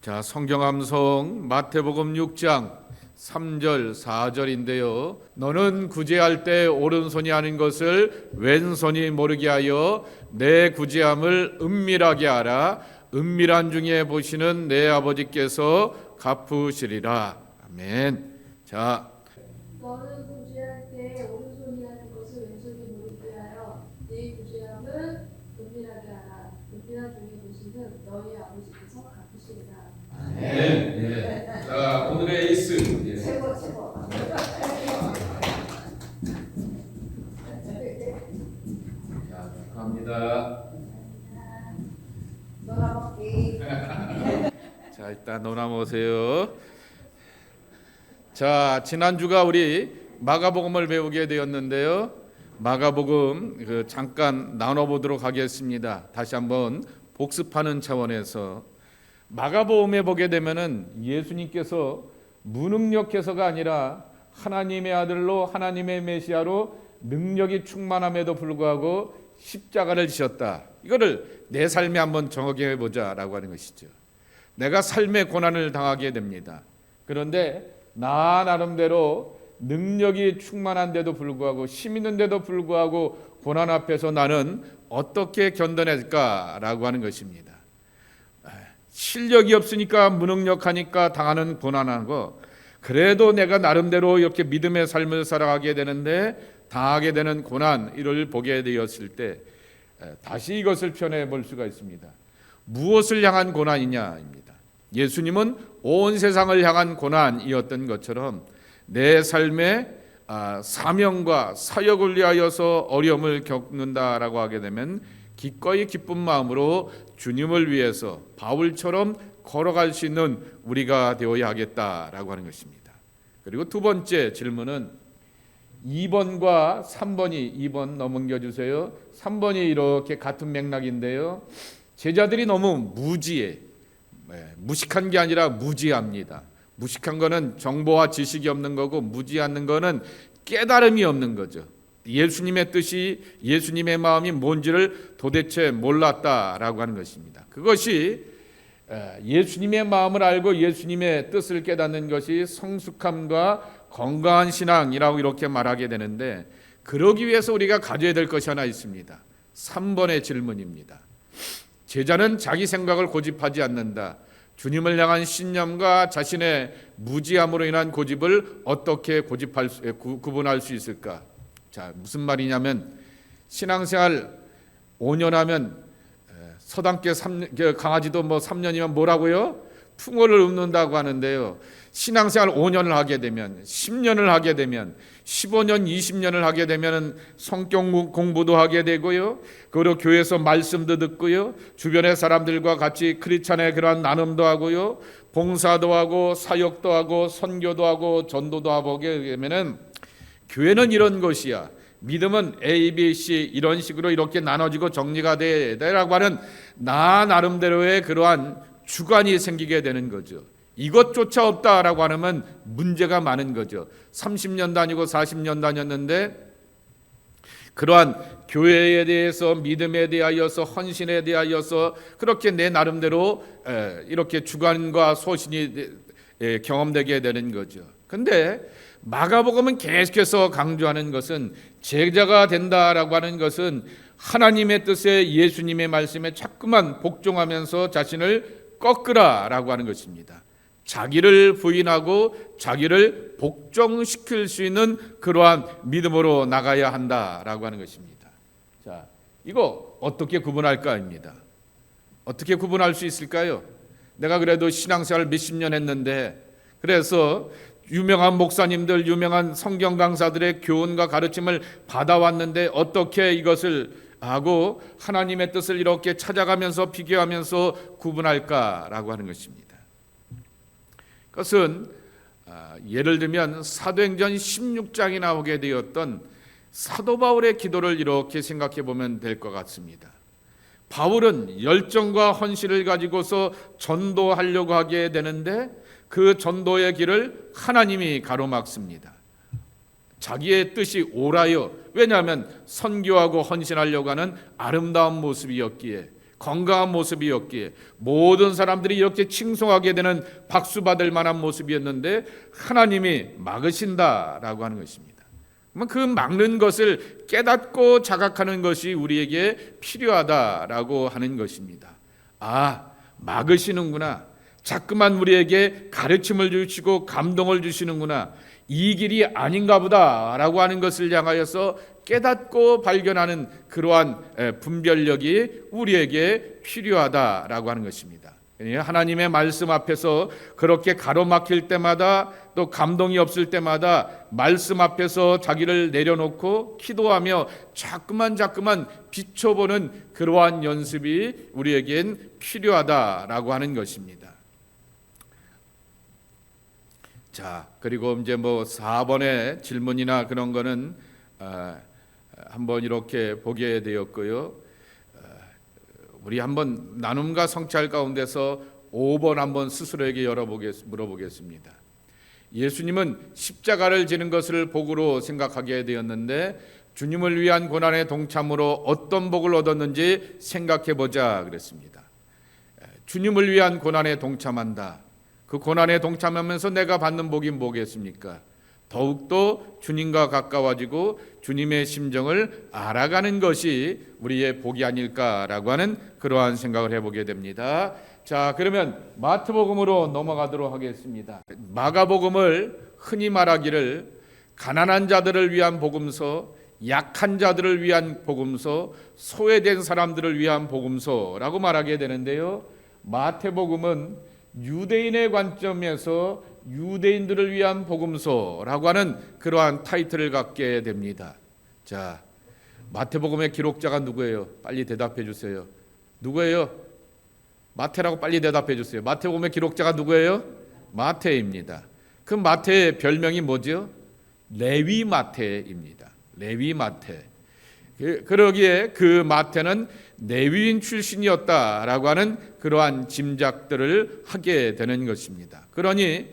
자, 성경 암송 마태복음 6장 3절 4절인데요. 너는 구제할 때 오른손이 아닌 것을 왼손이 모르게 하여 내 구제함을 은밀하게 하라. 은밀한 중에 보시는 내 아버지께서 갚으시리라. 아멘. 자, 너는 구제할 때 오른손이 하는 것을 왼손이 모르게 하여 네 구제함을 은밀하게 하라. 은밀한 중에 보시는 너희 아버지께서 갚으시리라. 네. 자, 오늘의 에이스. 최고. 자, 축하합니다. 놀아먹기. 자, 일단 놀아보세요. 자, 지난주가 우리 마가복음을 배우게 되었는데요. 마가복음 잠깐 나눠보도록 하겠습니다. 다시 한번 복습하는 차원에서 마가복음에 보게 되면은 예수님께서 무능력해서가 아니라 하나님의 아들로 하나님의 메시아로 능력이 충만함에도 불구하고 십자가를 지셨다. 이거를 내 삶에 한번 정하게 해보자라고 하는 것이죠. 내가 삶의 고난을 당하게 됩니다. 그런데 나 나름대로 능력이 충만한데도 불구하고 힘 있는데도 불구하고 고난 앞에서 나는 어떻게 견뎌낼까라고 하는 것입니다. 실력이 없으니까 무능력하니까 당하는 고난하고 그래도 내가 나름대로 이렇게 믿음의 삶을 살아가게 되는데 당하게 되는 고난 이를 보게 되었을 때 다시 이것을 표현해 볼 수가 있습니다. 무엇을 향한 고난이냐입니다. 예수님은 온 세상을 향한 고난이었던 것처럼 내 삶에 사명과 사역을 위하여서 어려움을 겪는다라고 하게 되면 기꺼이 기쁜 마음으로 주님을 위해서 바울처럼 걸어갈 수 있는 우리가 되어야 하겠다라고 하는 것입니다. 그리고 두 번째 질문은 2번과 3번이 2번 넘겨주세요. 3번이 이렇게 같은 맥락인데요. 제자들이 너무 무지해. 무식한 게 아니라 무지합니다. 무식한 거는 정보와 지식이 없는 거고 무지하는 거는 깨달음이 없는 거죠. 예수님의 뜻이 예수님의 마음이 뭔지를 도대체 몰랐다라고 하는 것입니다. 그것이 예수님의 마음을 알고 예수님의 뜻을 깨닫는 것이 성숙함과 건강한 신앙이라고 이렇게 말하게 되는데 그러기 위해서 우리가 가져야 될 것이 하나 있습니다. 3번의 질문입니다. 제자는 자기 생각을 고집하지 않는다. 주님을 향한 신념과 자신의 무지함으로 인한 고집을 어떻게 구분할 수 있을까? 자, 무슨 말이냐면 신앙생활 5년 하면 서당계 강아지도 3년이면 뭐라고요? 풍어를 읊는다고 하는데요. 신앙생활 5년을 하게 되면 10년을 하게 되면 15년 20년을 하게 되면 성경 공부도 하게 되고요. 그리고 교회에서 말씀도 듣고요. 주변의 사람들과 같이 크리스찬의 그러한 나눔도 하고요. 봉사도 하고 사역도 하고 선교도 하고 전도도 하게 되면은 교회는 이런 것이야. 믿음은 A, B, C 이런 식으로 이렇게 나눠지고 정리가 되라고 하는 나 나름대로의 그러한 주관이 생기게 되는 거죠. 이것조차 없다라고 하면 문제가 많은 거죠. 30년 다니고 40년 다녔는데 그러한 교회에 대해서 믿음에 대하여서 헌신에 대하여서 그렇게 내 나름대로 이렇게 주관과 소신이 경험되게 되는 거죠. 근데 마가복음은 계속해서 강조하는 것은 제자가 된다라고 하는 것은 하나님의 뜻에 예수님의 말씀에 자꾸만 복종하면서 자신을 꺾으라라고 하는 것입니다. 자기를 부인하고 자기를 복종시킬 수 있는 그러한 믿음으로 나가야 한다라고 하는 것입니다. 자, 이거 어떻게 구분할까입니다. 어떻게 구분할 수 있을까요? 내가 그래도 신앙생활 몇십 년 했는데 그래서 유명한 목사님들, 유명한 성경 강사들의 교훈과 가르침을 받아왔는데 어떻게 이것을 하고 하나님의 뜻을 이렇게 찾아가면서 비교하면서 구분할까라고 하는 것입니다. 그것은 예를 들면 사도행전 16장에 나오게 되었던 사도 바울의 기도를 이렇게 생각해 보면 될 것 같습니다. 바울은 열정과 헌신을 가지고서 전도하려고 하게 되는데 그 전도의 길을 하나님이 가로막습니다. 자기의 뜻이 옳아요. 왜냐하면 선교하고 헌신하려고 하는 아름다운 모습이었기에 건강한 모습이었기에 모든 사람들이 이렇게 칭송하게 되는 박수 받을 만한 모습이었는데 하나님이 막으신다라고 하는 것입니다. 그 막는 것을 깨닫고 자각하는 것이 우리에게 필요하다라고 하는 것입니다. 막으시는구나. 자꾸만 우리에게 가르침을 주시고 감동을 주시는구나. 이 길이 아닌가 보다라고 하는 것을 향하여서 깨닫고 발견하는 그러한 분별력이 우리에게 필요하다라고 하는 것입니다. 하나님의 말씀 앞에서 그렇게 가로막힐 때마다 또 감동이 없을 때마다 말씀 앞에서 자기를 내려놓고 기도하며 자꾸만 비춰보는 그러한 연습이 우리에겐 필요하다라고 하는 것입니다. 자, 그리고 이제 4번의 질문이나 그런 거는 한번 이렇게 보게 되었고요. 우리 한번 나눔과 성찰 가운데서 5번 한번 스스로에게 물어보겠습니다. 예수님은 십자가를 지는 것을 복으로 생각하게 되었는데 주님을 위한 고난의 동참으로 어떤 복을 얻었는지 생각해 보자 그랬습니다. 주님을 위한 고난에 동참한다. 그 고난에 동참하면서 내가 받는 복이 뭐겠습니까? 더욱더 주님과 가까워지고 주님의 심정을 알아가는 것이 우리의 복이 아닐까라고 하는 그러한 생각을 해보게 됩니다. 자, 그러면 마태복음으로 넘어가도록 하겠습니다. 마가복음을 흔히 말하기를 가난한 자들을 위한 복음서, 약한 자들을 위한 복음서, 소외된 사람들을 위한 복음서라고 말하게 되는데요. 마태복음은 유대인의 관점에서 유대인들을 위한 복음서라고 하는 그러한 타이틀을 갖게 됩니다. 자, 마태복음의 기록자가 누구예요? 빨리 대답해 주세요. 누구예요? 마태라고 빨리 대답해 주세요. 마태복음의 기록자가 누구예요? 마태입니다. 그 마태의 별명이 뭐죠? 레위 마태입니다. 레위 마태. 그러기에 그 마태는 레위인 출신이었다라고 하는 그러한 짐작들을 하게 되는 것입니다. 그러니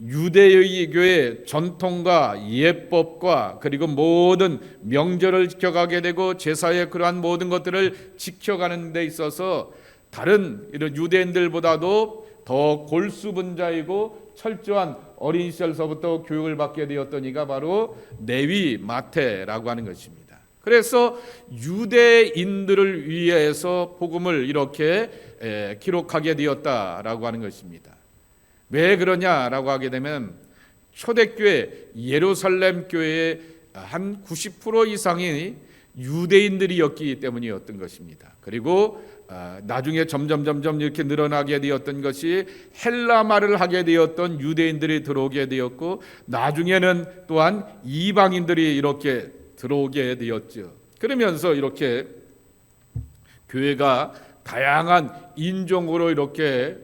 유대교의 전통과 예법과 그리고 모든 명절을 지켜가게 되고 제사의 그러한 모든 것들을 지켜가는 데 있어서 다른 이런 유대인들보다도 더 골수분자이고 철저한 어린 시절서부터 교육을 받게 되었던 이가 바로 레위 마태라고 하는 것입니다. 그래서 유대인들을 위해서 복음을 이렇게 기록하게 되었다라고 하는 것입니다. 왜 그러냐라고 하게 되면 초대교회 예루살렘 교회의 한 90% 이상이 유대인들이었기 때문이었던 것입니다. 그리고 나중에 점점 이렇게 늘어나게 되었던 것이 헬라말을 하게 되었던 유대인들이 들어오게 되었고 나중에는 또한 이방인들이 이렇게 들어오게 되었죠. 그러면서 이렇게 교회가 다양한 인종으로 이렇게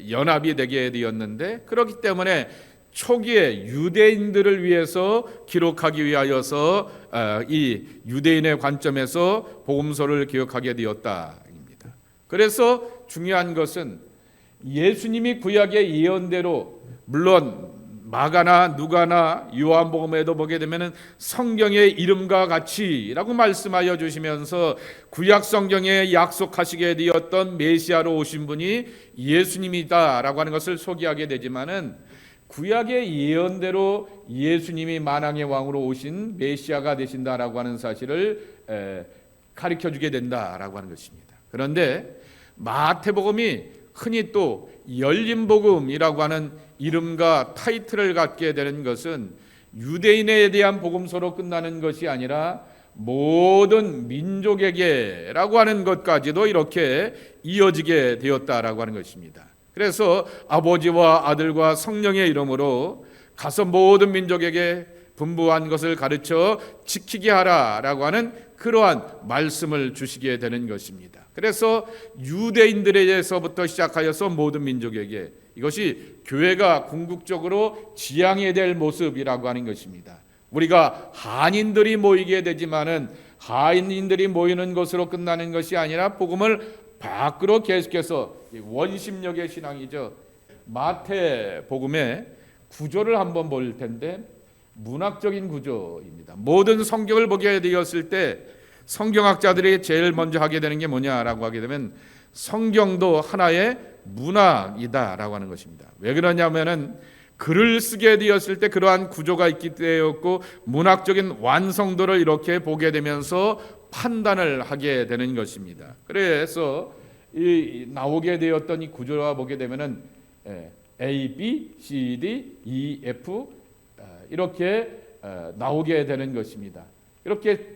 연합이 되게 되었는데 그렇기 때문에 초기에 유대인들을 위해서 기록하기 위하여서 이 유대인의 관점에서 복음서를 기록하게 되었다입니다. 그래서 중요한 것은 예수님이 구약의 예언대로 물론 마가나 누가나 요한복음에도 보게 되면 성경의 이름과 같이라고 말씀하여 주시면서 구약 성경에 약속하시게 되었던 메시아로 오신 분이 예수님이다라고 하는 것을 소개하게 되지만은 구약의 예언대로 예수님이 만왕의 왕으로 오신 메시아가 되신다라고 하는 사실을 가르쳐 주게 된다라고 하는 것입니다. 그런데 마태복음이 흔히 또 열림복음이라고 하는 이름과 타이틀을 갖게 되는 것은 유대인에 대한 복음서로 끝나는 것이 아니라 모든 민족에게라고 하는 것까지도 이렇게 이어지게 되었다라고 하는 것입니다. 그래서 아버지와 아들과 성령의 이름으로 가서 모든 민족에게 분부한 것을 가르쳐 지키게 하라라고 하는 그러한 말씀을 주시게 되는 것입니다. 그래서 유대인들에게서부터 시작하여서 모든 민족에게 이것이 교회가 궁극적으로 지향해야 될 모습이라고 하는 것입니다. 우리가 한인들이 모이게 되지만은 한인들이 모이는 것으로 끝나는 것이 아니라 복음을 밖으로 계속해서 원심력의 신앙이죠. 마태복음의 구조를 한번 볼 텐데 문학적인 구조입니다. 모든 성경을 보게 되었을 때 성경학자들이 제일 먼저 하게 되는 게 뭐냐라고 하게 되면 성경도 하나의 문학이다라고 하는 것입니다. 왜 그러냐면은 글을 쓰게 되었을 때 그러한 구조가 있기 때였고 문학적인 완성도를 이렇게 보게 되면서 판단을 하게 되는 것입니다. 그래서 이 나오게 되었던 이 구조와 보게 되면은 A, B, C, D, E, F 이렇게 나오게 되는 것입니다. 이렇게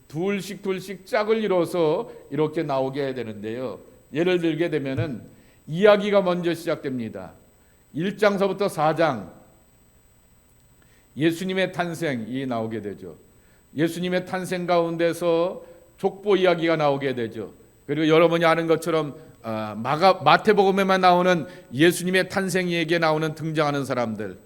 둘씩 짝을 이뤄서 이렇게 나오게 되는데요. 예를 들게 되면은 이야기가 먼저 시작됩니다. 1장서부터 4장 예수님의 탄생이 나오게 되죠. 예수님의 탄생 가운데서 족보 이야기가 나오게 되죠. 그리고 여러분이 아는 것처럼 마태복음에만 나오는 예수님의 탄생 얘기에 나오는 등장하는 사람들,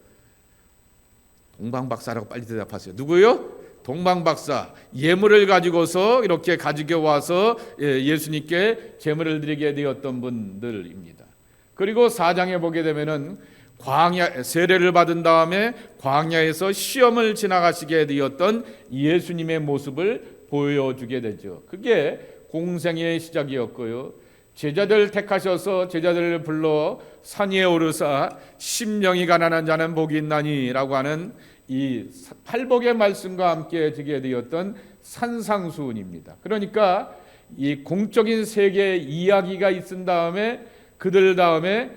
동방박사라고 빨리 대답하세요. 누구요? 동방박사. 예물을 가지고서 이렇게 가지고 와서 예수님께 제물을 드리게 되었던 분들입니다. 그리고 4장에 보게 되면은 광야 세례를 받은 다음에 광야에서 시험을 지나가시게 되었던 예수님의 모습을 보여주게 되죠. 그게 공생의 시작이었고요. 제자들 택하셔서 제자들을 불러 산 위에 오르사 심령이 가난한 자는 복이 있나니라고 하는 이 팔복의 말씀과 함께 지게 되었던 산상수훈입니다. 그러니까 이 공적인 세계의 이야기가 있은 다음에 그들 다음에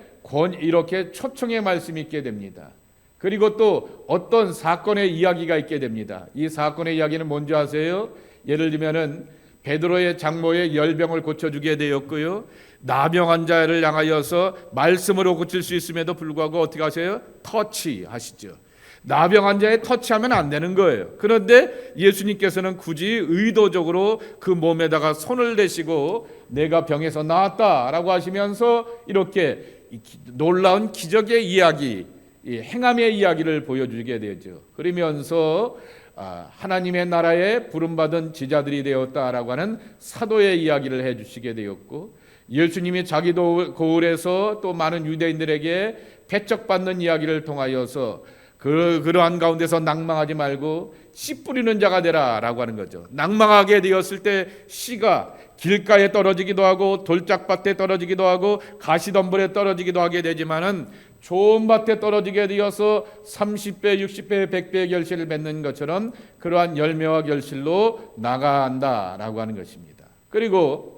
이렇게 초청의 말씀이 있게 됩니다. 그리고 또 어떤 사건의 이야기가 있게 됩니다. 이 사건의 이야기는 뭔지 아세요? 예를 들면은 베드로의 장모의 열병을 고쳐주게 되었고요. 나병 자를 향하여서 말씀으로 고칠 수 있음에도 불구하고 어떻게 하세요? 터치하시죠. 나병 자에 터치하면 안 되는 거예요. 그런데 예수님께서는 굳이 의도적으로 그 몸에다가 손을 대시고 내가 병에서 나았다라고 하시면서 이렇게 놀라운 기적의 이야기, 행함의 이야기를 보여주게 되죠. 그러면서 하나님의 나라에 부름받은 제자들이 되었다라고 하는 사도의 이야기를 해주시게 되었고, 예수님이 자기 고을에서 또 많은 유대인들에게 배척받는 이야기를 통하여서 그러한 가운데서 낭망하지 말고 씨 뿌리는 자가 되라라고 하는 거죠. 낭망하게 되었을 때 씨가 길가에 떨어지기도 하고 돌짝밭에 떨어지기도 하고 가시덤불에 떨어지기도 하게 되지만은 좋은 밭에 떨어지게 되어서 30배, 60배, 100배의 결실을 맺는 것처럼 그러한 열매와 결실로 나간다라고 하는 것입니다. 그리고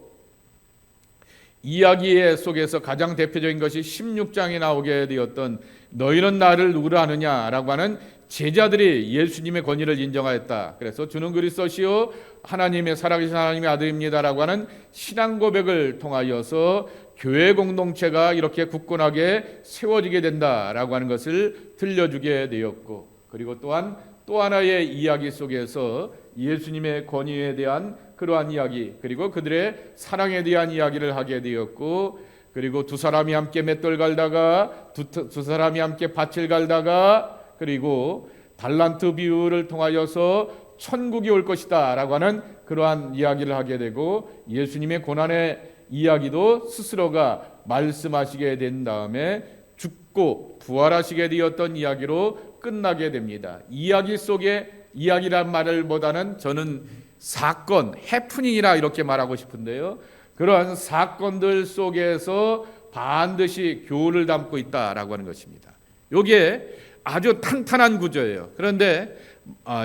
이야기 속에서 가장 대표적인 것이 16장에 나오게 되었던 너희는 나를 누구라 하느냐라고 하는 제자들이 예수님의 권위를 인정하였다. 그래서 주는 그리스도시요 하나님의 살아계신 하나님의 아들입니다라고 하는 신앙 고백을 통하여서 교회 공동체가 이렇게 굳건하게 세워지게 된다라고 하는 것을 들려주게 되었고, 그리고 또한 또 하나의 이야기 속에서 예수님의 권위에 대한 그러한 이야기, 그리고 그들의 사랑에 대한 이야기를 하게 되었고, 그리고 두 사람이 함께 맷돌 갈다가 두 사람이 함께 밭을 갈다가 그리고 달란트 비유를 통하여서 천국이 올 것이다 라고 하는 그러한 이야기를 하게 되고, 예수님의 고난의 이야기도 스스로가 말씀하시게 된 다음에 죽고 부활하시게 되었던 이야기로 끝나게 됩니다. 이야기 속에 이야기란 말을 보다는 저는 사건, 해프닝이라 이렇게 말하고 싶은데요, 그러한 사건들 속에서 반드시 교훈을 담고 있다라고 하는 것입니다. 이게 아주 탄탄한 구조예요. 그런데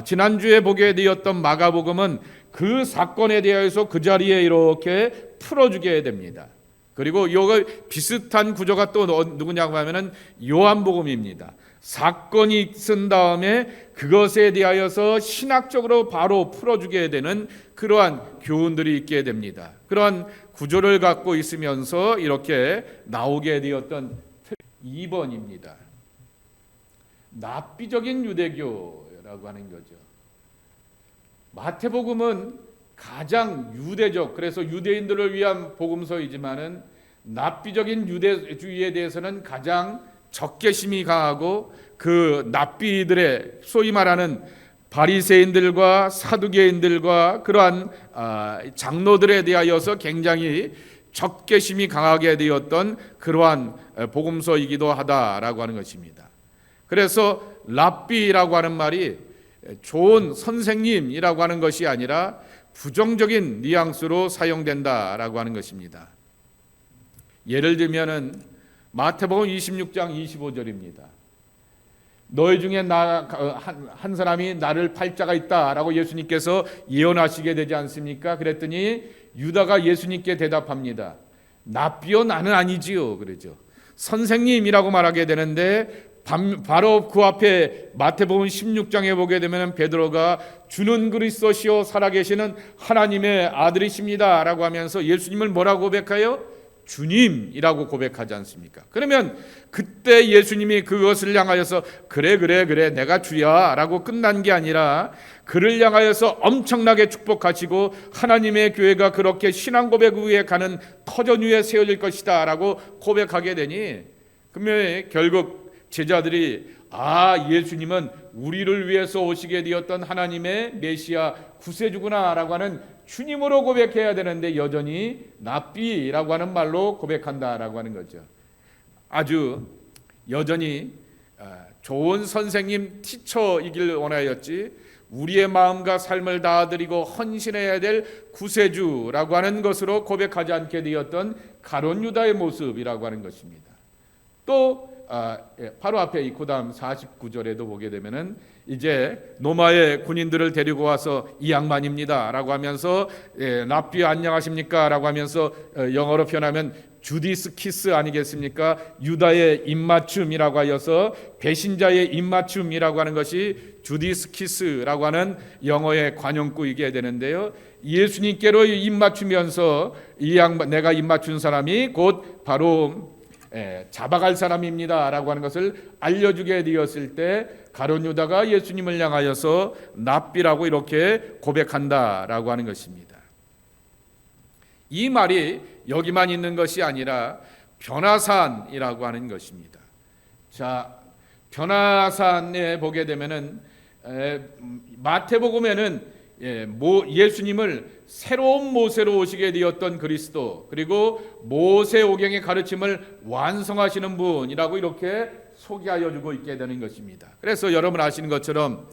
지난주에 보게 되었던 마가복음은 그 사건에 대해서 그 자리에 이렇게 풀어주게 됩니다. 그리고 이거 비슷한 구조가 또 누구냐고 하면은 요한복음입니다. 사건이 있은 다음에 그것에 대하여서 신학적으로 바로 풀어주게 되는 그러한 교훈들이 있게 됩니다. 그러한 구조를 갖고 있으면서 이렇게 나오게 되었던 2번입니다. 납비적인 유대교라고 하는 거죠. 마태복음은 가장 유대적, 그래서 유대인들을 위한 복음서이지만은 납비적인 유대주의에 대해서는 가장 적개심이 강하고 그 납비들의 소위 말하는 바리새인들과 사두개인들과 그러한 장로들에 대하여서 굉장히 적개심이 강하게 되었던 그러한 복음서이기도 하다라고 하는 것입니다. 그래서 랍비라고 하는 말이 좋은 선생님이라고 하는 것이 아니라 부정적인 뉘앙스로 사용된다라고 하는 것입니다. 예를 들면은 마태복음 26장 25절입니다. 너희 중에 한 사람이 나를 팔자가 있다라고 예수님께서 예언하시게 되지 않습니까? 그랬더니 유다가 예수님께 대답합니다. 납비요 나는 아니지요. 그러죠. 선생님이라고 말하게 되는데 바로 그 앞에 마태복음 16장에 보게 되면 베드로가 주는 그리스도시요 살아계시는 하나님의 아들이십니다 라고 하면서 예수님을 뭐라고 고백하여? 주님이라고 고백하지 않습니까? 그러면 그때 예수님이 그것을 향하여서 그래 내가 주야 라고 끝난 게 아니라 그를 향하여서 엄청나게 축복하시고 하나님의 교회가 그렇게 신앙 고백 위에 가는 터전 위에 세워질 것이다 라고 고백하게 되니 그러면 결국 제자들이 예수님은 우리를 위해서 오시게 되었던 하나님의 메시아 구세주구나 라고 하는 주님으로 고백해야 되는데 여전히 납비라고 하는 말로 고백한다라고 하는 거죠. 아주 여전히 좋은 선생님 티처이길 원하였지 우리의 마음과 삶을 다드리고 헌신해야 될 구세주라고 하는 것으로 고백하지 않게 되었던 가룟 유다의 모습이라고 하는 것입니다. 또 바로 앞에 이 그다음 49절에도 보게 되면은 이제 로마의 군인들을 데리고 와서 이 양반입니다라고 하면서 납비 안녕하십니까 라고 하면서 영어로 표현하면 주디스 키스 아니겠습니까? 유다의 입맞춤이라고 하여서 배신자의 입맞춤이라고 하는 것이 주디스 키스라고 하는 영어의 관용구이게 되는데요. 예수님께로 입맞추면서 이 양반 내가 입맞춘 사람이 곧 바로 잡아갈 사람입니다 라고 하는 것을 알려주게 되었을 때 가룟 유다가 예수님을 향하여서 납비라고 이렇게 고백한다라고 하는 것입니다. 이 말이 여기만 있는 것이 아니라 변화산이라고 하는 것입니다. 자, 변화산에 보게 되면은 마태복음에는 예수님을 새로운 모세로 오시게 되었던 그리스도 그리고 모세오경의 가르침을 완성하시는 분이라고 이렇게 소개하여 주고 있게 되는 것입니다. 그래서 여러분 아시는 것처럼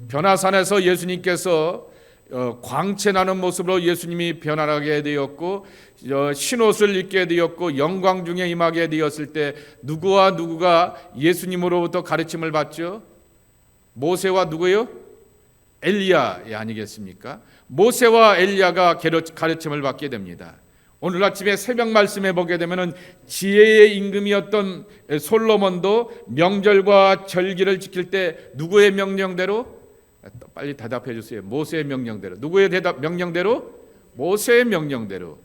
변화산에서 예수님께서 광채나는 모습으로 예수님이 변화하게 되었고 신옷을 입게 되었고 영광 중에 임하게 되었을 때 누구가 예수님으로부터 가르침을 받죠? 모세와 누구요? 엘리야 아니겠습니까? 모세와 엘리야가 가르침을 받게 됩니다. 오늘 아침에 새벽 말씀에 보게 되면은 지혜의 임금이었던 솔로몬도 명절과 절기를 지킬 때 누구의 명령대로? 빨리 대답해 주세요. 모세의 명령대로. 누구의 명령대로? 모세의 명령대로.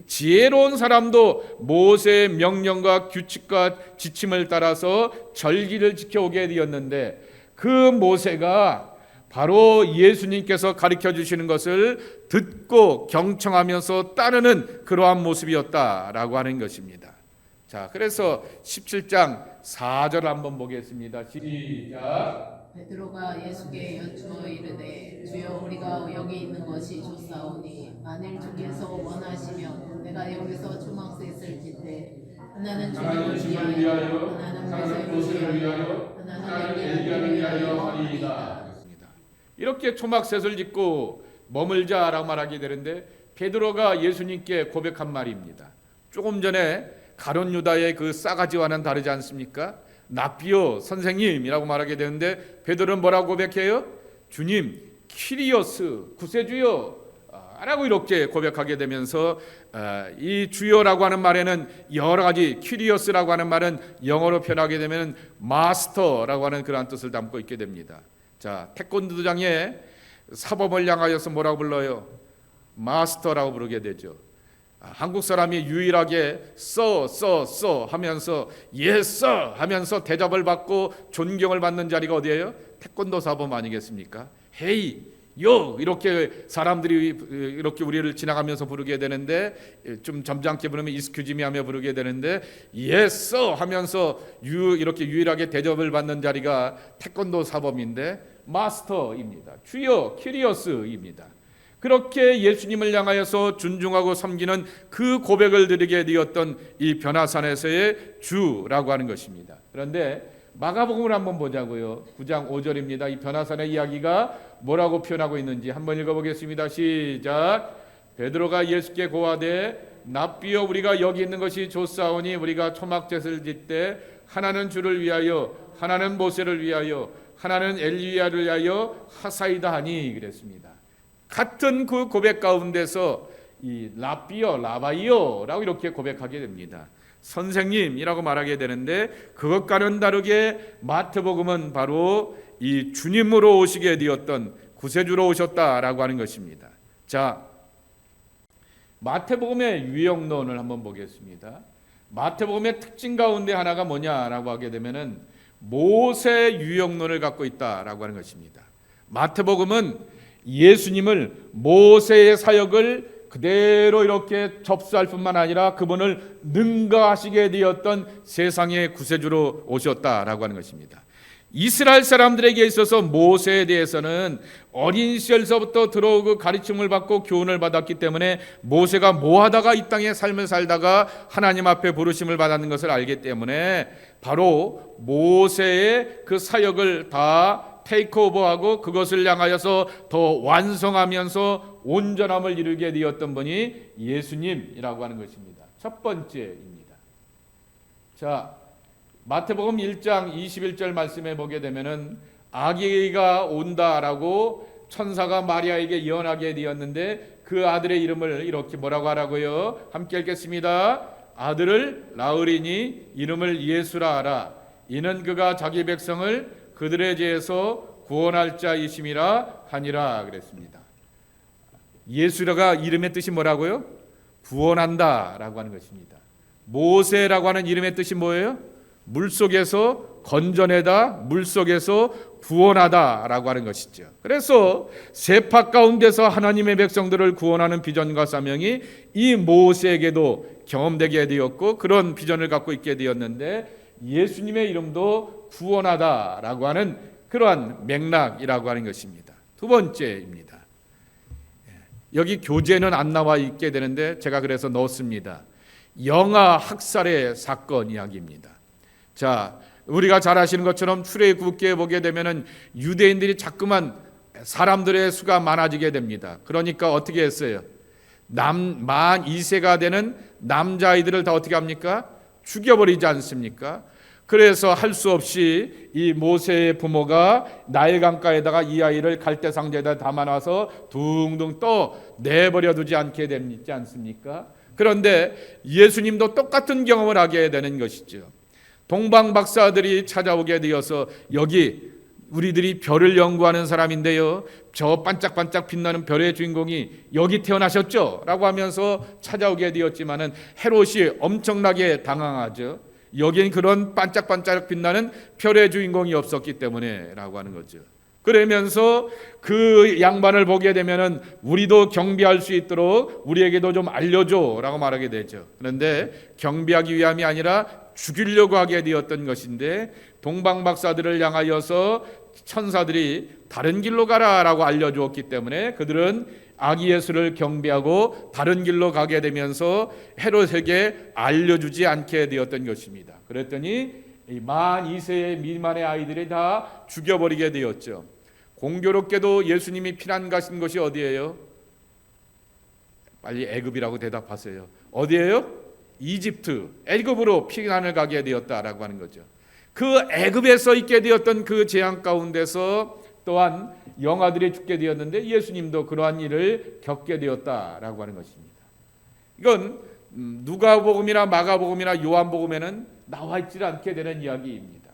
지혜로운 사람도 모세의 명령과 규칙과 지침을 따라서 절기를 지켜오게 되었는데 그 모세가 바로 예수님께서 가르쳐 주시는 것을 듣고 경청하면서 따르는 그러한 모습이었다라고 하는 것입니다. 자, 그래서 17장 4절 한번 보겠습니다. 시작. 베드로가 예수께 여쭈어 이르되 주여 우리가 여기 있는 것이 좋사오니 만일 주께서 원하시면 내가 여기서 초막셋을 하나는 주님을 위하여 하나는 모세를 위하여 하나는 엘리야를 위하여 하리이다. 이렇게 초막셋을 짓고 머물자라고 말하게 되는데 베드로가 예수님께 고백한 말입니다. 조금 전에 가룟 유다의 그 싸가지와는 다르지 않습니까? 납비요 선생님이라고 말하게 되는데 베드로는 뭐라고 고백해요? 주님 키리오스 구세주요 라고 이렇게 고백하게 되면서 이 주요라고 하는 말에는 여러 가지 키리오스라고 하는 말은 영어로 표현하게 되면 마스터라고 하는 그런 뜻을 담고 있게 됩니다. 자, 태권도장에 사범을 향하여서 뭐라고 불러요? 마스터라고 부르게 되죠. 한국 사람이 유일하게 써 하면서 yes 하면서 대접을 받고 존경을 받는 자리가 어디예요? 태권도 사범 아니겠습니까? 헤이 요 이렇게 사람들이 이렇게 우리를 지나가면서 부르게 되는데 좀 점잖게 부르면 이스큐지미 하며 부르게 되는데 yes 하면서 이렇게 유일하게 대접을 받는 자리가 태권도 사범인데 마스터입니다. 주여 키리오스입니다. 그렇게 예수님을 향하여서 존중하고 섬기는 그 고백을 드리게 되었던 이 변화산에서의 주라고 하는 것입니다. 그런데 마가복음을 한번 보자고요. 9장 5절입니다. 이 변화산의 이야기가 뭐라고 표현하고 있는지 한번 읽어보겠습니다. 시작. 베드로가 예수께 고하되 납비여 우리가 여기 있는 것이 좋사오니 우리가 초막제를 짓되 하나는 주를 위하여 하나는 모세를 위하여 하나는 엘리야를 위하여 하사이다 하니 그랬습니다. 같은 그 고백 가운데서 이 랍비여 라바이여라고 이렇게 고백하게 됩니다. 선생님이라고 말하게 되는데 그것과는 다르게 마태복음은 바로 이 주님으로 오시게 되었던 구세주로 오셨다라고 하는 것입니다. 자, 마태복음의 유형론을 한번 보겠습니다. 마태복음의 특징 가운데 하나가 뭐냐라고 하게 되면은 모세 유형론을 갖고 있다라고 하는 것입니다. 마태복음은 예수님을 모세의 사역을 그대로 이렇게 접수할 뿐만 아니라 그분을 능가하시게 되었던 세상의 구세주로 오셨다라고 하는 것입니다. 이스라엘 사람들에게 있어서 모세에 대해서는 어린 시절서부터 들어오고 가르침을 받고 교훈을 받았기 때문에 모세가 뭐하다가 이 땅에 삶을 살다가 하나님 앞에 부르심을 받았는 것을 알기 때문에 바로 모세의 그 사역을 다 테이크오버하고 그것을 향하여서 더 완성하면서 온전함을 이루게 되었던 분이 예수님이라고 하는 것입니다. 첫 번째입니다. 자, 마태복음 1장 21절 말씀에 보게 되면은 아기가 온다라고 천사가 마리아에게 예언하게 되었는데 그 아들의 이름을 이렇게 뭐라고 하라고요? 함께 읽겠습니다. 아들을 낳으리니 이름을 예수라 하라. 이는 그가 자기 백성을 그들의 죄에서 구원할 자이심이라 하니라 그랬습니다. 예수라가 이름의 뜻이 뭐라고요? 구원한다라고 하는 것입니다. 모세라고 하는 이름의 뜻이 뭐예요? 물속에서 건져내다, 물속에서 구원하다라고 하는 것이죠. 그래서 세파 가운데서 하나님의 백성들을 구원하는 비전과 사명이 이 모세에게도 경험되게 되었고 그런 비전을 갖고 있게 되었는데 예수님의 이름도 구원하다라고 하는 그러한 맥락이라고 하는 것입니다. 두 번째입니다. 여기 교재는 안 나와 있게 되는데 제가 그래서 넣었습니다. 영아 학살의 사건 이야기입니다. 자, 우리가 잘 아시는 것처럼 출애굽기에 보게 되면은 유대인들이 자꾸만 사람들의 수가 많아지게 됩니다. 그러니까 어떻게 했어요? 만 2세가 되는 남자아이들을 다 어떻게 합니까? 죽여버리지 않습니까? 그래서 할 수 없이 이 모세의 부모가 나일 강가에다가 이 아이를 갈대 상자에다 담아놔서 둥둥 떠 내버려 두지 않게 되지 않습니까? 그런데 예수님도 똑같은 경험을 하게 되는 것이죠. 동방 박사들이 찾아오게 되어서 여기 우리들이 별을 연구하는 사람인데요, 저 반짝반짝 빛나는 별의 주인공이 여기 태어나셨죠? 라고 하면서 찾아오게 되었지만은 헤롯이 엄청나게 당황하죠. 여긴 그런 반짝반짝 빛나는 별의 주인공이 없었기 때문에 라고 하는 거죠. 그러면서 그 양반을 보게 되면은 우리도 경배할 수 있도록 우리에게도 좀 알려줘 라고 말하게 되죠. 그런데 경배하기 위함이 아니라 죽이려고 하게 되었던 것인데 동방박사들을 향하여서 천사들이 다른 길로 가라라고 알려주었기 때문에 그들은 아기 예수를 경배하고 다른 길로 가게 되면서 헤롯에게 알려주지 않게 되었던 것입니다. 그랬더니 만 2세 미만의 아이들이 다 죽여버리게 되었죠. 공교롭게도 예수님이 피난 가신 곳이 어디예요? 빨리 애굽이라고 대답하세요. 어디예요? 이집트, 애굽으로 피난을 가게 되었다라고 하는 거죠. 그 애굽에서 있게 되었던 그 재앙 가운데서 또한 영아들이 죽게 되었는데 예수님도 그러한 일을 겪게 되었다라고 하는 것입니다. 이건 누가복음이나 마가복음이나 요한복음에는 나와 있지 않게 되는 이야기입니다.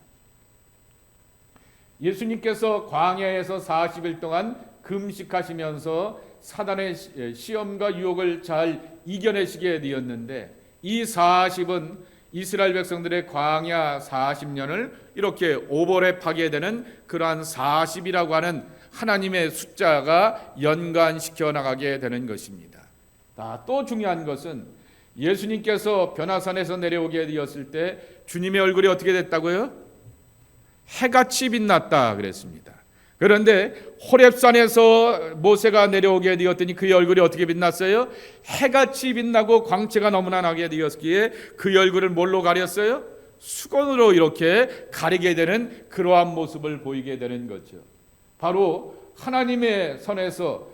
예수님께서 광야에서 40일 동안 금식하시면서 사단의 시험과 유혹을 잘 이겨내시게 되었는데 이 40은 이스라엘 백성들의 광야 40년을 이렇게 오버랩하게 되는 그러한 40이라고 하는 하나님의 숫자가 연관시켜 나가게 되는 것입니다. 또 중요한 것은 예수님께서 변화산에서 내려오게 되었을 때 주님의 얼굴이 어떻게 됐다고요? 해같이 빛났다 그랬습니다. 그런데 호렙산에서 모세가 내려오게 되었더니 그의 얼굴이 어떻게 빛났어요? 해같이 빛나고 광채가 너무나 나게 되었기에 그의 얼굴을 뭘로 가렸어요? 수건으로 이렇게 가리게 되는 그러한 모습을 보이게 되는 거죠. 바로 하나님의 산에서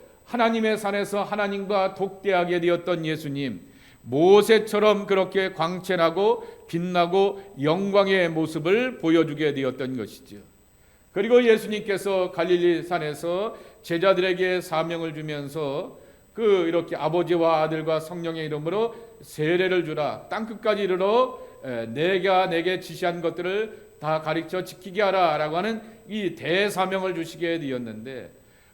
하나님과 독대하게 되었던 예수님, 모세처럼 그렇게 광채나고 빛나고 영광의 모습을 보여주게 되었던 것이죠. 그리고 예수님께서 갈릴리 산에서 제자들에게 사명을 주면서 이렇게 아버지와 아들과 성령의 이름으로 세례를 주라, 땅끝까지 이르러 내가 내게 지시한 것들을 다 가르쳐 지키게 하라 라고 하는 이 대사명을 주시게 되었는데,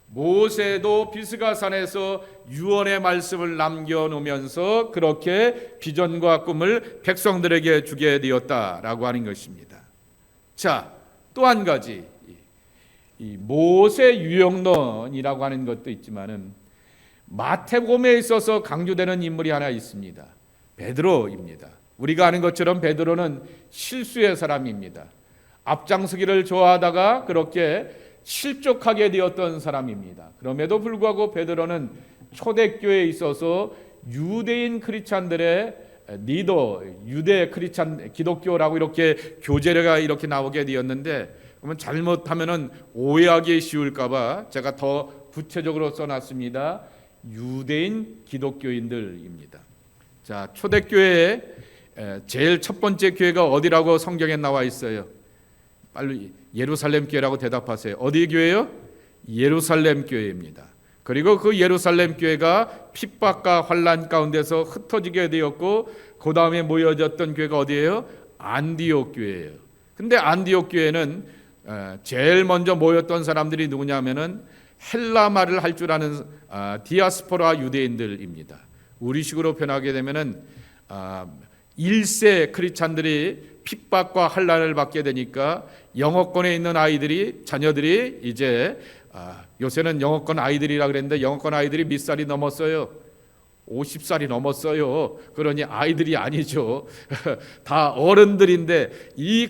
모세도 비스가산에서 유언의 말씀을 남겨놓으면서 그렇게 비전과 꿈을 백성들에게 주게 되었다라고 하는 것입니다. 자, 또 한 가지, 이 모세 유형론이라고 하는 것도 있지만은 마태복음에 있어서 강조되는 인물이 하나 있습니다. 베드로입니다. 우리가 아는 것처럼 베드로는 실수의 사람입니다. 앞장서기를 좋아하다가 그렇게 실족하게 되었던 사람입니다. 그럼에도 불구하고 베드로는 초대교회에 있어서 유대인 크리스찬들의 리더, 유대 크리스찬 기독교라고 이렇게 교재가 이렇게 나오게 되었는데, 그러면 잘못하면은 오해하기 쉬울까봐 제가 더 구체적으로 써놨습니다. 유대인 기독교인들입니다. 자, 초대교회의 제일 첫 번째 교회가 어디라고 성경에 나와 있어요? 빨리 예루살렘 교회라고 대답하세요. 어디 교회요? 예루살렘 교회입니다. 그리고 그 예루살렘 교회가 핍박과 환난 가운데서 흩어지게 되었고, 그 다음에 모여졌던 교회가 어디예요? 안디옥 교회예요. 근데 안디옥 교회는 제일 먼저 모였던 사람들이 누구냐면은 헬라 말을 할 줄 아는 디아스포라 유대인들입니다. 우리식으로 표현하게 되면은 1세 크리스찬들이 핍박과 환난을 받게 되니까 영어권에 있는 자녀들이 이제 요새는 영어권 아이들이라 그랬는데 영어권 아이들이 몇 살이 넘었어요? 50살이 넘었어요. 그러니 아이들이 아니죠. 다 어른들인데,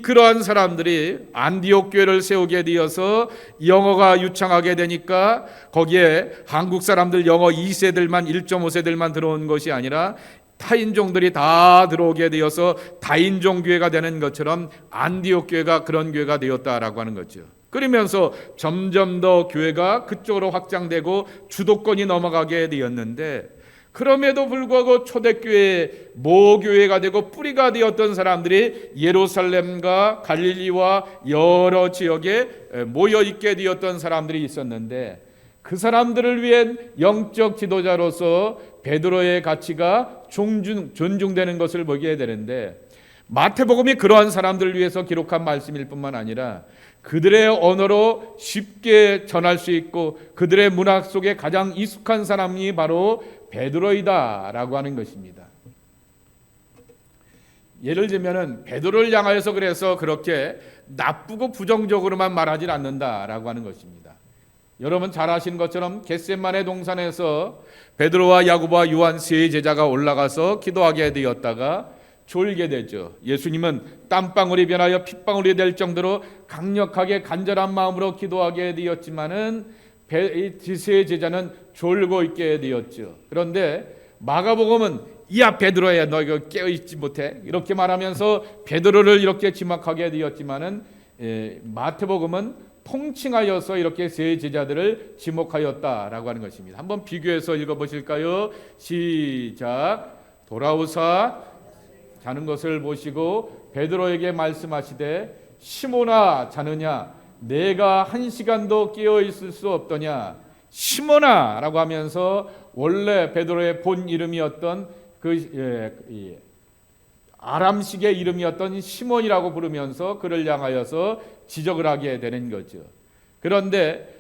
그러한 사람들이 안디옥 교회를 세우게 되어서 영어가 유창하게 되니까 거기에 한국 사람들 영어 2세들만 1.5세들만 들어온 것이 아니라 타인종들이 다 들어오게 되어서 다인종 교회가 되는 것처럼 안디옥 교회가 그런 교회가 되었다라고 하는 거죠. 그러면서 점점 더 교회가 그쪽으로 확장되고 주도권이 넘어가게 되었는데, 그럼에도 불구하고 초대교회의 모교회가 되고 뿌리가 되었던 사람들이 예루살렘과 갈릴리와 여러 지역에 모여 있게 되었던 사람들이 있었는데, 그 사람들을 위한 영적 지도자로서 베드로의 가치가 존중되는 것을 보게 되는데, 마태복음이 그러한 사람들을 위해서 기록한 말씀일 뿐만 아니라 그들의 언어로 쉽게 전할 수 있고 그들의 문학 속에 가장 익숙한 사람이 바로 베드로이다라고 하는 것입니다. 예를 들면은 베드로를 향하여서 그래서 그렇게 나쁘고 부정적으로만 말하지 않는다라고 하는 것입니다. 여러분 잘 아시는 것처럼 겟세마네 동산에서 베드로와 야고보와 요한 세 제자가 올라가서 기도하게 되었다가 졸게 되죠. 예수님은 땀방울이 변하여 핏방울이 될 정도로 강력하게 간절한 마음으로 기도하게 되었지만은 세 제자는 졸고 있게 되었죠. 그런데 마가복음은 야 베드로야 너 이거 깨어있지 못해 이렇게 말하면서 베드로를 이렇게 지목하게 되었지만은 마태복음은 통칭하여서 이렇게 세 제자들을 지목하였다라고 하는 것입니다. 한번 비교해서 읽어보실까요? 시작. 돌아오사 자는 것을 보시고 베드로에게 말씀하시되 시몬아 자느냐 내가 1시간도 깨어 있을 수 없더냐. 시몬아 라고 하면서 원래 베드로의 본 이름이었던 아람식의 이름이었던 시몬이라고 부르면서 그를 향하여서 지적을 하게 되는 거죠. 그런데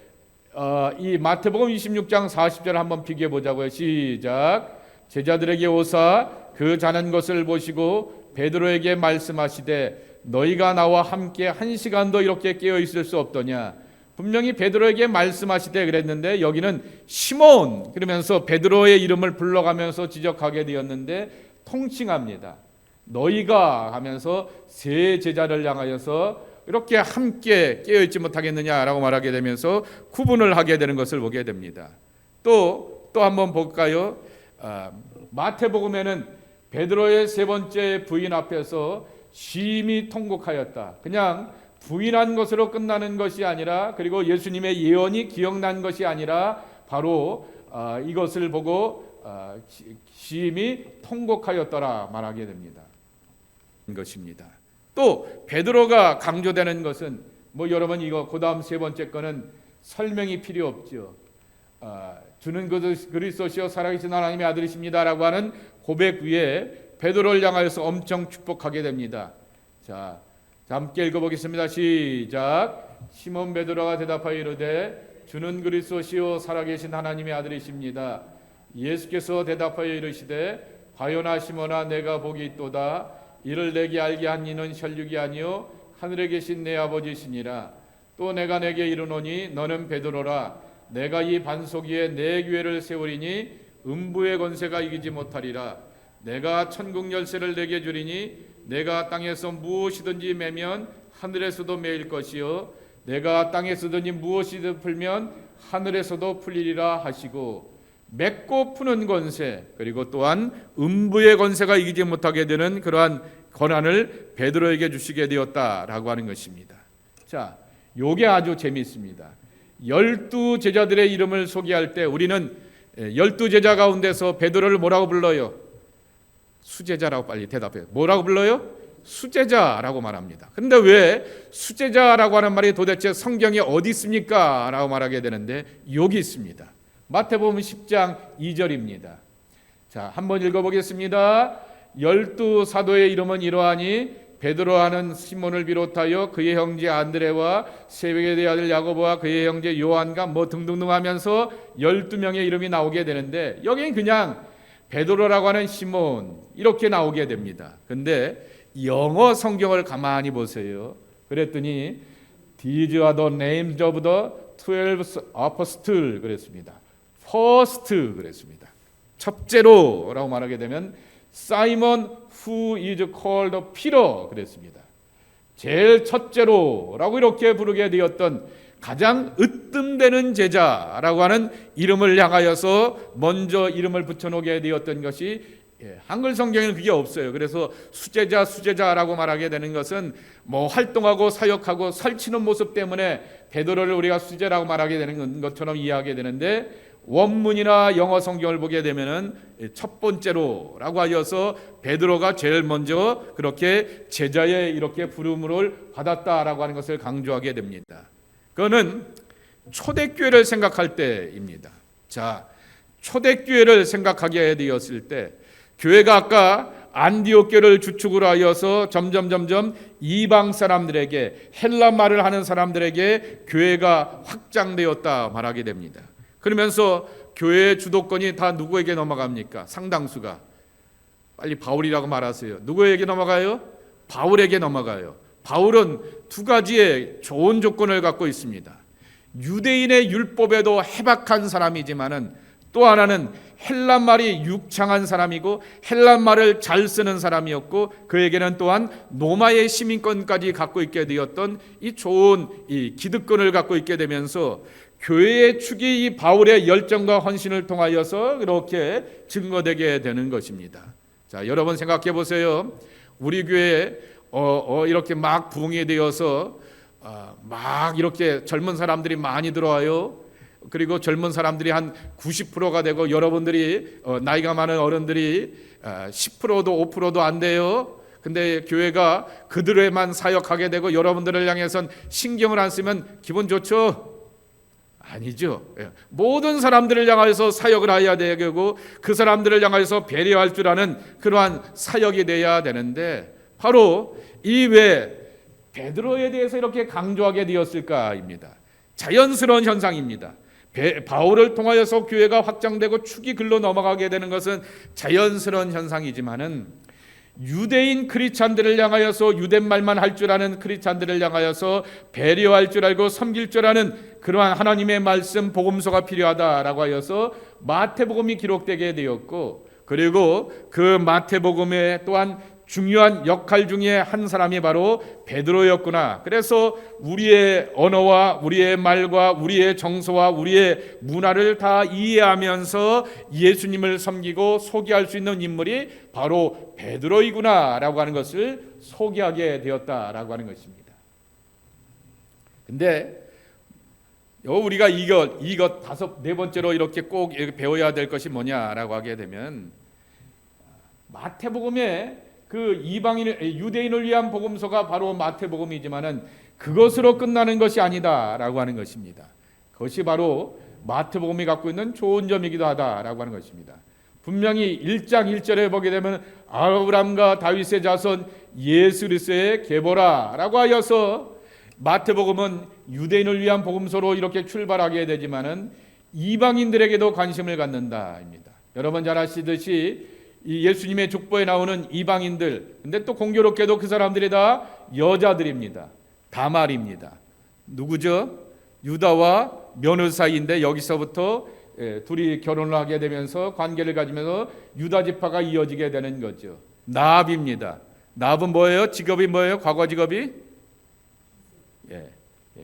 이 마태복음 26장 40절 한번 비교해 보자고요. 시작. 제자들에게 오사 그 자는 것을 보시고 베드로에게 말씀하시되 너희가 나와 함께 1시간도 이렇게 깨어 있을 수 없더냐. 분명히 베드로에게 말씀하시되 그랬는데 여기는 시몬 그러면서 베드로의 이름을 불러가면서 지적하게 되었는데 통칭합니다. 너희가 하면서 세 제자를 향하여서 이렇게 함께 깨어있지 못하겠느냐라고 말하게 되면서 구분을 하게 되는 것을 보게 됩니다. 또 한번 볼까요? 마태복음에는 베드로의 세 번째 부인 앞에서 심히 통곡하였다. 그냥 부인한 것으로 끝나는 것이 아니라, 그리고 예수님의 예언이 기억난 것이 아니라 바로 이것을 보고 심히 통곡하였더라 말하게 됩니다. 것입니다. 또 베드로가 강조되는 것은 여러분 이거 그다음 세 번째 거는 설명이 필요 없죠. 주는 그리스도시요 살아계신 하나님의 아들이십니다라고 하는 고백 위에 베드로를 향하여서 엄청 축복하게 됩니다. 자, 함께 읽어보겠습니다. 시작. 시몬 베드로가 대답하여 이르되 주는 그리스도시요 살아계신 하나님의 아들이십니다. 예수께서 대답하여 이르시되 과연아 시몬아 내가 복이 있도다. 이를 내게 알게 한 이는 혈육이 아니요 하늘에 계신 내 아버지시니라. 또 내가 내게 이르노니 너는 베드로라. 내가 이 반석 위에 내 교회를 세우리니 음부의 권세가 이기지 못하리라. 내가 천국 열쇠를 내게 주리니 내가 땅에서 무엇이든지 매면 하늘에서도 매일 것이요 내가 땅에서든지 무엇이든 풀면 하늘에서도 풀리리라 하시고, 맺고 푸는 권세, 그리고 또한 음부의 권세가 이기지 못하게 되는 그러한 권한을 베드로에게 주시게 되었다라고 하는 것입니다. 자, 요게 아주 재미있습니다. 12 제자들의 이름을 소개할 때 우리는 12 제자 가운데서 베드로를 뭐라고 불러요? 수제자라고 빨리 대답해요. 뭐라고 불러요? 수제자라고 말합니다. 그런데 왜 수제자라고 하는 말이 도대체 성경에 어디 있습니까? 라고 말하게 되는데 여기 있습니다. 마태복음 10장 2절입니다. 자, 한번 읽어보겠습니다. 12 사도의 이름은 이러하니 베드로하는 시몬을 비롯하여 그의 형제 안드레와 세베대의 아들 야고보와 그의 형제 요한과 등등등 하면서 12명의 이름이 나오게 되는데 여기는 그냥 베드로라고 하는 시몬 이렇게 나오게 됩니다. 근데 영어 성경을 가만히 보세요. 그랬더니 These are the names of the 12 apostles 그랬습니다. First 그랬습니다. 첫째로라고 말하게 되면 Simon who is called Peter 그랬습니다. 제일 첫째로라고 이렇게 부르게 되었던 가장 으뜸되는 제자라고 하는 이름을 향하여서 먼저 이름을 붙여놓게 되었던 것이 한글 성경에는 그게 없어요. 그래서 수제자라고 말하게 되는 것은 활동하고 사역하고 설치는 모습 때문에 베드로를 우리가 수제라고 말하게 되는 것처럼 이해하게 되는데, 원문이나 영어 성경을 보게 되면은 첫 번째로라고 하여서 베드로가 제일 먼저 그렇게 제자의 이렇게 부름을 받았다라고 하는 것을 강조하게 됩니다. 그거는 초대교회를 생각할 때입니다. 자, 초대교회를 생각하게 되었을 때 교회가 아까 안디옥 교회를 주축으로 하여서 점점 이방 사람들에게, 헬라 말을 하는 사람들에게 교회가 확장되었다 말하게 됩니다. 그러면서 교회의 주도권이 다 누구에게 넘어갑니까? 상당수가. 빨리 바울이라고 말하세요. 누구에게 넘어가요? 바울에게 넘어가요. 바울은 두 가지의 좋은 조건을 갖고 있습니다. 유대인의 율법에도 해박한 사람이지만은 또 하나는 헬라 말이 육창한 사람이고 헬라 말을 잘 쓰는 사람이었고, 그에게는 또한 로마의 시민권까지 갖고 있게 되었던 이 좋은 이 기득권을 갖고 있게 되면서 교회의 축이 이 바울의 열정과 헌신을 통하여서 이렇게 증거되게 되는 것입니다. 자, 여러분 생각해 보세요. 우리 교회에 이렇게 막 부흥이 되어서 막 이렇게 젊은 사람들이 많이 들어와요. 그리고 젊은 사람들이 한 90%가 되고 여러분들이 나이가 많은 어른들이 10%도 5%도 안 돼요. 근데 교회가 그들에만 사역하게 되고 여러분들을 향해선 신경을 안 쓰면 기분 좋죠? 아니죠. 모든 사람들을 향해서 사역을 해야 되고 그 사람들을 향해서 배려할 줄 아는 그러한 사역이 돼야 되는데, 바로 이 왜 베드로에 대해서 이렇게 강조하게 되었을까입니다. 자연스러운 현상입니다. 바울을 통하여서 교회가 확장되고 축이 글로 넘어가게 되는 것은 자연스러운 현상이지만은 유대인 크리스찬들을 향하여서 유대말만 할 줄 아는 크리스찬들을 향하여서 배려할 줄 알고 섬길 줄 아는 그러한 하나님의 말씀 복음서가 필요하다라고 하여서 마태복음이 기록되게 되었고, 그리고 그 마태복음에 또한 중요한 역할 중에 한 사람이 바로 베드로였구나. 그래서 우리의 언어와 우리의 말과 우리의 정서와 우리의 문화를 다 이해하면서 예수님을 섬기고 소개할 수 있는 인물이 바로 베드로이구나라고 하는 것을 소개하게 되었다라고 하는 것입니다. 근데 우리가 이것 네 번째로 이렇게 꼭 배워야 될 것이 뭐냐라고 하게 되면, 마태복음에 그 유대인을 위한 복음서가 바로 마태복음이지만은 그것으로 끝나는 것이 아니다라고 하는 것입니다. 그것이 바로 마태복음이 갖고 있는 좋은 점이기도 하다라고 하는 것입니다. 분명히 1장 1절에 보게 되면 아브람과 다윗의 자손 예수 그리스도의 계보라라고 하여서 마태복음은 유대인을 위한 복음서로 이렇게 출발하게 되지만은 이방인들에게도 관심을 갖는다입니다. 여러분 잘 아시듯이 이 예수님의 족보에 나오는 이방인들, 근데 또 공교롭게도 그 사람들이 다 여자들입니다. 다말입니다. 누구죠? 유다와 며느 사이인데 여기서부터 둘이 결혼을 하게 되면서 관계를 가지면서 유다 지파가 이어지게 되는 거죠. 나압입니다. 나압은 뭐예요? 직업이 뭐예요? 과거 직업이?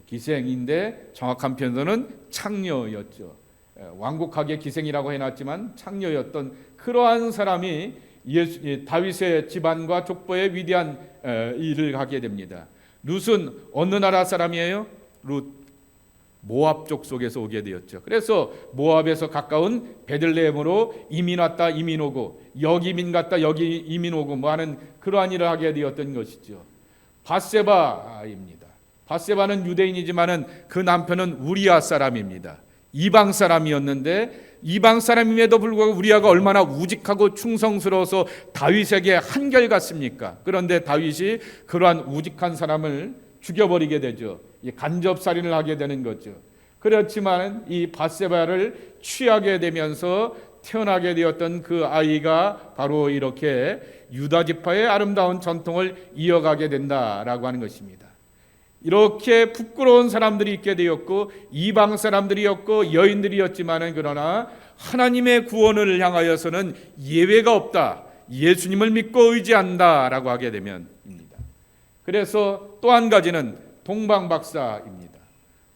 기생인데 정확한 표현은 창녀였죠. 완곡하게 기생이라고 해놨지만 창녀였던 그러한 사람이 다윗의 집안과 족보의 위대한 일을 하게 됩니다. 룻은 어느 나라 사람이에요? 룻 모압 족 속에서 오게 되었죠. 그래서 모압에서 가까운 베들레헴으로 이민 왔다 이민 오고, 여기 이민 갔다 여기 이민 오고 뭐 하는 그러한 일을 하게 되었던 것이죠. 밧세바입니다. 밧세바는 유대인이지만은 그 남편은 우리아 사람입니다. 이방 사람이었는데, 이방 사람임에도 불구하고 우리아가 얼마나 우직하고 충성스러워서 다윗에게 한결같습니까? 그런데 다윗이 그러한 우직한 사람을 죽여버리게 되죠. 간접살인을 하게 되는 거죠. 그렇지만 이 밧세바를 취하게 되면서 태어나게 되었던 그 아이가 바로 이렇게 유다 지파의 아름다운 전통을 이어가게 된다라고 하는 것입니다. 이렇게 부끄러운 사람들이 있게 되었고 이방 사람들이었고 여인들이었지만은, 그러나 하나님의 구원을 향하여서는 예외가 없다. 예수님을 믿고 의지한다라고 하게 되면입니다. 그래서 또 한 가지는 동방박사입니다.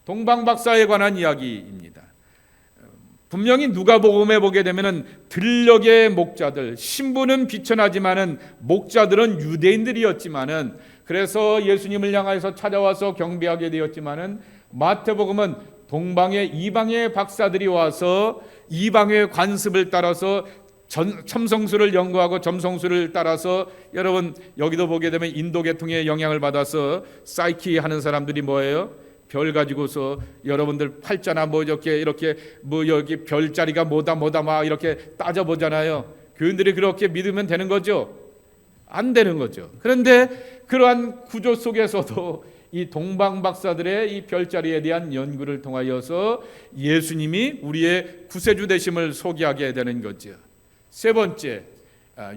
동방박사에 관한 이야기입니다. 분명히 누가복음에 보게 되면은 들녘의 목자들, 신부는 비천하지만은 목자들은 유대인들이었지만은, 그래서 예수님을 향해서 찾아와서 경배하게 되었지만은, 마태복음은 동방의 이방의 박사들이 와서 이방의 관습을 따라서 첨성술을 연구하고 점성술을 따라서, 여러분 여기도 보게 되면 인도 계통의 영향을 받아서 사이키 하는 사람들이 뭐예요? 별 가지고서 여러분들 팔자나 뭐 이렇게 뭐 여기 별자리가 뭐다 막 이렇게 따져 보잖아요. 교인들이 그렇게 믿으면 되는 거죠? 안 되는 거죠. 그런데 그러한 구조 속에서도 이 동방 박사들의 이 별자리에 대한 연구를 통하여서 예수님이 우리의 구세주 되심을 소개하게 되는 거죠. 세 번째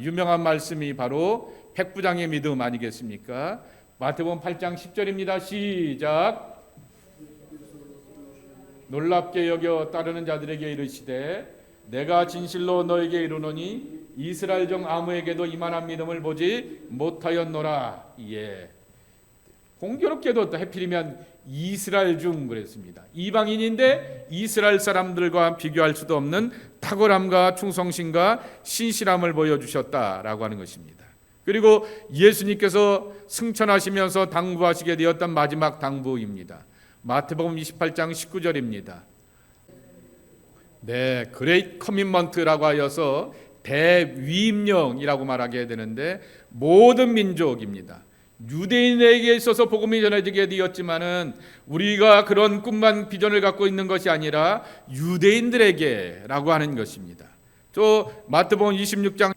유명한 말씀이 바로 백부장의 믿음 아니겠습니까? 마태복음 8장 10절입니다. 시작. 놀랍게 여겨 따르는 자들에게 이르시되 내가 진실로 너에게 이르노니 이스라엘 중 아무에게도 이만한 믿음을 보지 못하였노라. 예. 공교롭게도 또 해필이면 이스라엘 중 그랬습니다. 이방인인데 이스라엘 사람들과 비교할 수도 없는 탁월함과 충성심과 신실함을 보여주셨다라고 하는 것입니다. 그리고 예수님께서 승천하시면서 당부하시게 되었던 마지막 당부입니다. 마태복음 28장 19절입니다. 네, 그레이트 커밋먼트라고 하여서 대위임령이라고 말하게 되는데, 모든 민족입니다. 유대인에게 있어서 복음이 전해지게 되었지만은 우리가 그런 꿈만 비전을 갖고 있는 것이 아니라 유대인들에게라고 하는 것입니다. 또 마태복음 26장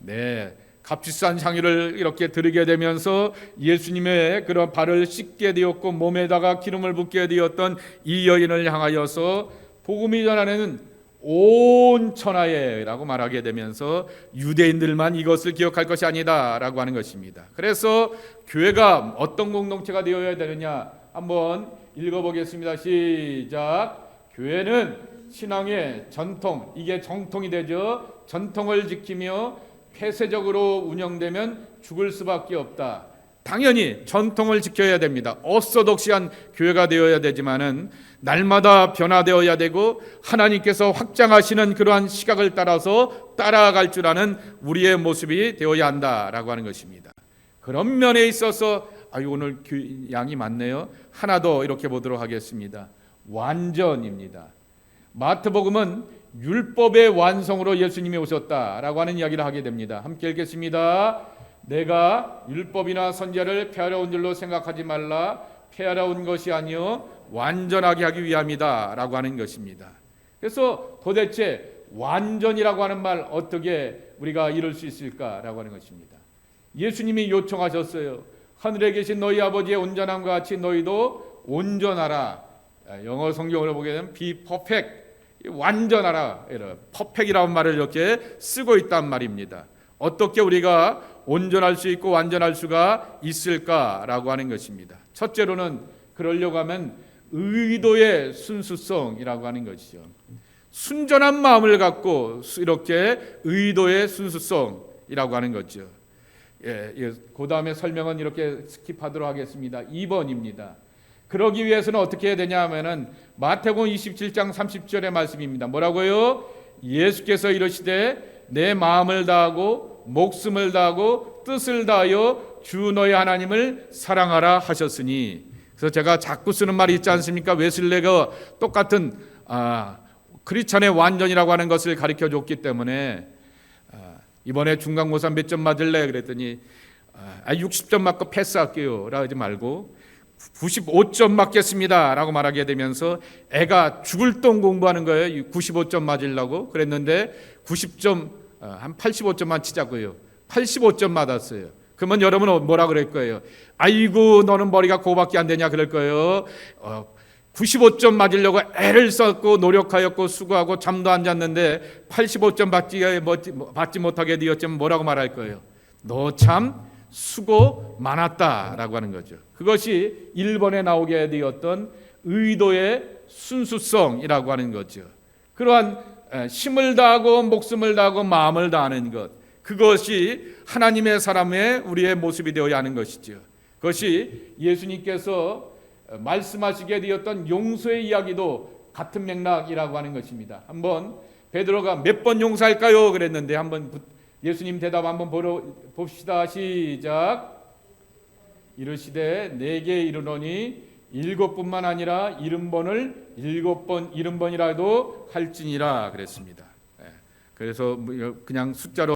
값비싼 향유를 이렇게 드리게 되면서 예수님의 그런 발을 씻게 되었고 몸에다가 기름을 붓게 되었던 이 여인을 향하여서 복음이 전하는 온 천하에라고 말하게 되면서 유대인들만 이것을 기억할 것이 아니다라고 하는 것입니다. 그래서 교회가 어떤 공동체가 되어야 되느냐 한번 읽어보겠습니다. 시작. 교회는 신앙의 전통, 이게 정통이 되죠. 전통을 지키며 폐쇄적으로 운영되면 죽을 수밖에 없다. 당연히 전통을 지켜야 됩니다. 오소독시한 교회가 되어야 되지만은 날마다 변화되어야 되고 하나님께서 확장하시는 그러한 시각을 따라서 따라갈 줄 아는 우리의 모습이 되어야 한다라고 하는 것입니다. 그런 면에 있어서 오늘 양이 많네요. 하나 더 이렇게 보도록 하겠습니다. 완전입니다. 마태복음은 율법의 완성으로 예수님이 오셨다라고 하는 이야기를 하게 됩니다. 함께 읽겠습니다. 내가 율법이나 선지자를 폐하려 온 줄로 생각하지 말라. 폐하려 온 것이 아니요 완전하게 하기 위함이다 라고 하는 것입니다. 그래서 도대체 완전이라고 하는 말 어떻게 우리가 이룰 수 있을까라고 하는 것입니다. 예수님이 요청하셨어요. 하늘에 계신 너희 아버지의 온전함과 같이 너희도 온전하라. 영어 성경으로 보게 되면 be perfect, 완전하라. perfect이라는 말을 이렇게 쓰고 있단 말입니다. 어떻게 우리가 온전할 수 있고 완전할 수가 있을까라고 하는 것입니다. 첫째로는 그러려고 하면 의도의 순수성이라고 하는 것이죠. 순전한 마음을 갖고 이렇게 의도의 순수성이라고 하는 거죠. 그 다음에 설명은 이렇게 스킵하도록 하겠습니다. 2번입니다. 그러기 위해서는 어떻게 해야 되냐 하면은 마태복음 27장 30절의 말씀입니다. 뭐라고요? 예수께서 이르시되 내 마음을 다하고 목숨을 다하고 뜻을 다하여 주 너희 하나님을 사랑하라 하셨으니. 그래서 제가 자꾸 쓰는 말이 있지 않습니까? 웨슬레가 똑같은 크리스찬의 완전이라고 하는 것을 가르쳐 줬기 때문에 이번에 중간고사 몇 점 맞을래? 그랬더니 60점 맞고 패스할게요 라고 하지 말고 95점 맞겠습니다 라고 말하게 되면서 애가 죽을 돈 공부하는 거예요. 95점 맞으려고 그랬는데 90점 한 85점만 치자고요. 85점 맞았어요. 그러면 여러분은 뭐라 그럴 거예요? 아이고 너는 머리가 그거밖에 안 되냐 그럴 거예요. 95점 맞으려고 애를 썼고 노력하였고 수고하고 잠도 안 잤는데 85점 받지 못하게 되었지만 뭐라고 말할 거예요? 너 참 수고 많았다라고 하는 거죠. 그것이 1번에 나오게 되었던 의도의 순수성이라고 하는 거죠. 그러한 힘을 다하고 목숨을 다하고 마음을 다하는 것, 그것이 하나님의 사람의 우리의 모습이 되어야 하는 것이죠. 그것이 예수님께서 말씀하시게 되었던 용서의 이야기도 같은 맥락이라고 하는 것입니다. 한번 베드로가 몇 번 용서할까요? 그랬는데 한번 예수님 대답 한번 봅시다. 시작. 이르시되 내게 이르노니 7번뿐만 아니라 70번을 70번이라도 할지니라 그랬습니다. 그래서 그냥 숫자로